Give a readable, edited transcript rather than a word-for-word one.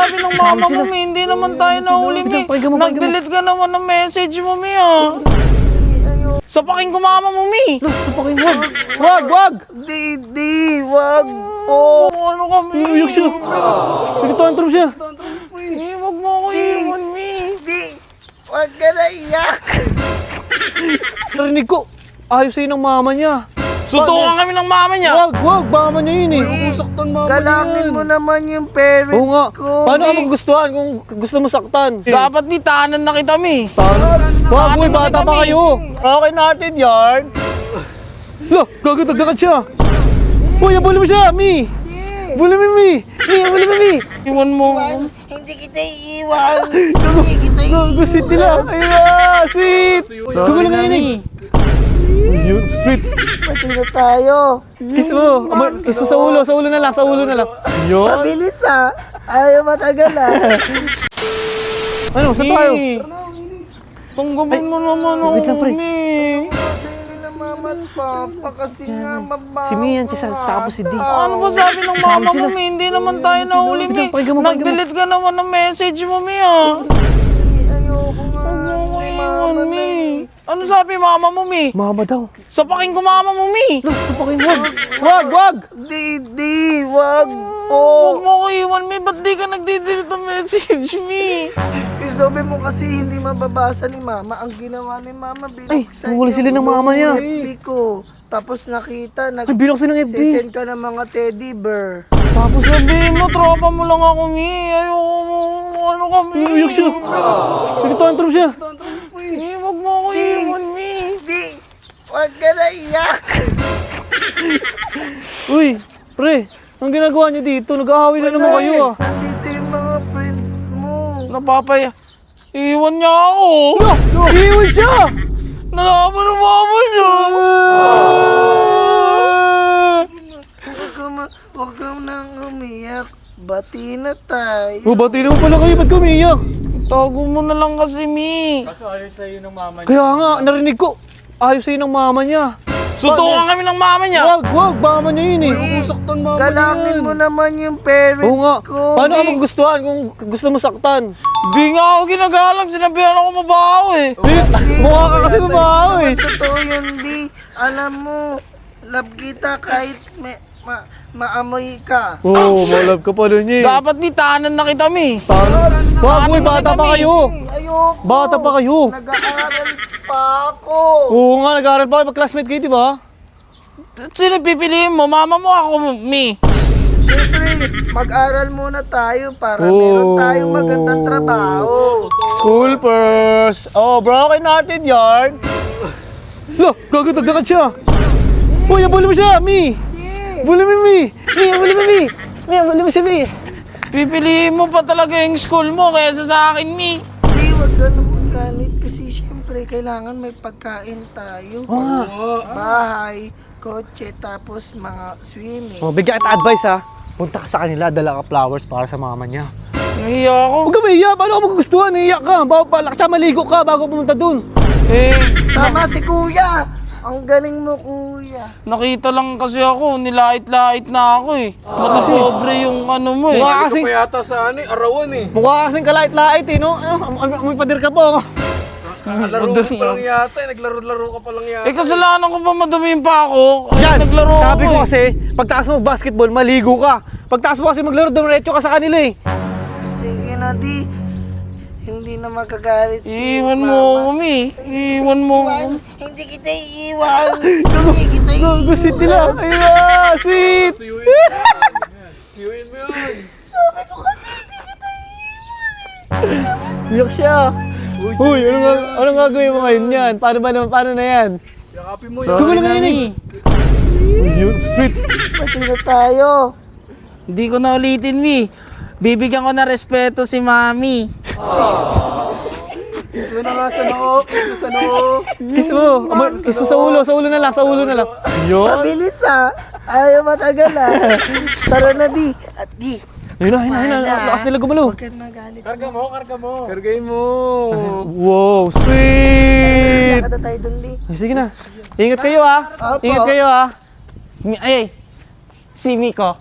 sabi ng mama mo, Mi? Hindi naman tayo nahuli, Mi. Nag-delete ka naman ng message mo, Mi, ah. Sapakin ko mama mo, Mi. Sapakin mo. Wag! Di, wag po. Ano ka, Mi? Umiyak siya. Nagtantrum siya. Mi, wag mo ako iwan, Mi. Di, wag ka na iyak. Narinig ko. Ayos sa'yo ng mama niya. Sutukan kami ng mama niya. Wag! Mama niya yun eh. Saktan mama niya Galangin mo naman yung parents Oo nga. ko. Paano ka magustuhan kung gusto mo saktan? Dapat, Mi, tahanan na kita, Mi. Wag, uy, bata pa kayo. Okay natin yan. Lo, gagad siya. Uy, abuli mo siya, Mi. Abuli mo, Mi. Abuli mo, Mi. Iwan mo. Hindi kita iiwan. Hindi kita iiwan. Sweet nila. Ayun, sweet. Gugulo nga yun eh. Ayun, sweet. Pati na tayo. Kiss mo. Kiss mo sa ulo. Sa ulo na lang. Ayun. Mabilis ah. Ayaw matagal ah. Ano, saan tayo? Tanggapin mo naman ako, wait lang, pre. Mi. Hindi na mama at papa kasi nga mabaho. Si Mian, tapos si D. Ano ba sabi ng mama mo, Mi? Hindi naman tayo nahuli, Mi. Pakinggan mo. Nag-delete ka naman ng message mo, Mi, ah. Ayoko nga. Huwag mo ko iwan, Mi. Ano sabi mama mo, Mi? Mama daw. Sapakin ko mama mo, Mi. Sapakin mo. Wag! Di, wag po. Huwag mo ko iwan, Mi. Ba't di ka nagdi-delete ng message, Mi? Sabi mo kasi hindi mababasa ni mama. Ang ginawa ni mama Ay, binuksan nahuli sila ng mama niya. FB ko. Tapos nakita, Ay, binuksan ng FB. sisend ka ng mga teddy bear. Tapos sabihin mo, tropa mo lang ako, Mi. Ayoko mo. Ano ka, Mi? Umiyak siya. Nagtantrum siya. Mi, huwag mo ko iwan, Mi. Di, wag ka na iyak. Uy, pre. Ang ginagawa niyo dito? Nag-aaway na naman kayo ah. Dito yung mga friends mo. Napapaya. Iwan niya ako. Iiwan siya! Nalaman ng mama niya. Wag ka nang umiyak. Bati na tayo. Bati naman pala kayo. Ba't kumiyak? Tago mo na lang kasi, Mi. Kaya nga, narinig ko. Ayos sa'yo ng mama niya. Sutukan kami ng mama niya. Wag! Mama niya yun eh. Saktan mama niya Galangin mo naman yung parents Oo nga. ko. Paano ka magustuhan kung gusto mo saktan? Di nga ako ginagalang. Sinabihan ako mabaho eh. Mukha ka kasi mabaho eh. Totoo yun, Di. Alam mo, love kita kahit maamoy ka. Oo, malab ka pa rin eh. Dapat, Mi, tahanan na kita, Mi. Wag, uy, bata pa kayo. Ayoko. Bata pa kayo. Nag-aaral pa ako. Oo nga, nag-aaral pa kayo. Mag-classmate kayo, di ba? Sino pipiliin mo? Mama mo ako, Mi. Siyempre, mag-aral muna tayo para meron tayong magandang trabaho. School first. Oh, bro, okay natin yarn. Lo, gagad siya. Uy, abuli mo siya, Mi. Abuli mo, Mi. Abuli mo siya, Mi. Pipiliin mo pa talaga yung school mo kaysa sa akin, Mi. Di, wag ka na magalit kasi siyempre kailangan may pagkain tayo. Bahay, kotse, tapos mga swimming. Oh, bigyan kita advice ha. Punta ka sa kanila, dala ka flowers para sa mama niya. Nahiya ako. Huwag ka mahiya, paano ka magugustuhan? Nahiya ka, tsaka maligo ka bago pumunta dun. Tama si kuya! Ang galing mo, kuya. Nakita lang kasi ako, nilait-lait na ako eh. Matapobre yung ano mo eh. Mukha kasing, yata sa arawan eh. mukha kasing kalait-lait eh, no? May pader ka po. Naglaro ka pa lang yata eh. Naglaro-laro ka pa lang yata. Eh, kasalanan ko ba madumiin pa ako? Yan, Naglaro sabi ako ko eh. kasi, pagtaas mo basketball, maligo ka. Pagtaas mo kasi maglaro, dumiretso ka sa kanila eh. Sige na, Di. Hindi na magagalit si Iwan mo mama. ako, Mi. Iwan mo ako. Hindi kita iiwan. Hindi kita iiwan. Sweet nila. Ayun, sweet. Viewin mo yun. Sabi ko kasi hindi kita iiwan. Iyak siya. Uy, anong gagawin mo ngayon yan? Paano na yan? Yakapin mo Gugulo nga yun eh. Ayun, sweet. Pati na tayo. Hindi ko na ulitin, Mi. Bibigyan ko na respeto si Mami. Kiss mo na nga sa noo. Kiss mo sa noo. Kiss mo sa ulo na lang. Ayun. Mabilis ah. Ayaw matagal ah. Tara na, Di. At Di. Ayun na. Lakas nila gumalaw. Huwag kang magalit. Karga mo. Kargay mo. Wow, sweet. Lakad na tayo dun, Di. Ay, sige na. Ingat kayo ha. Opo. Ingat kayo ha. Ay, si Miko.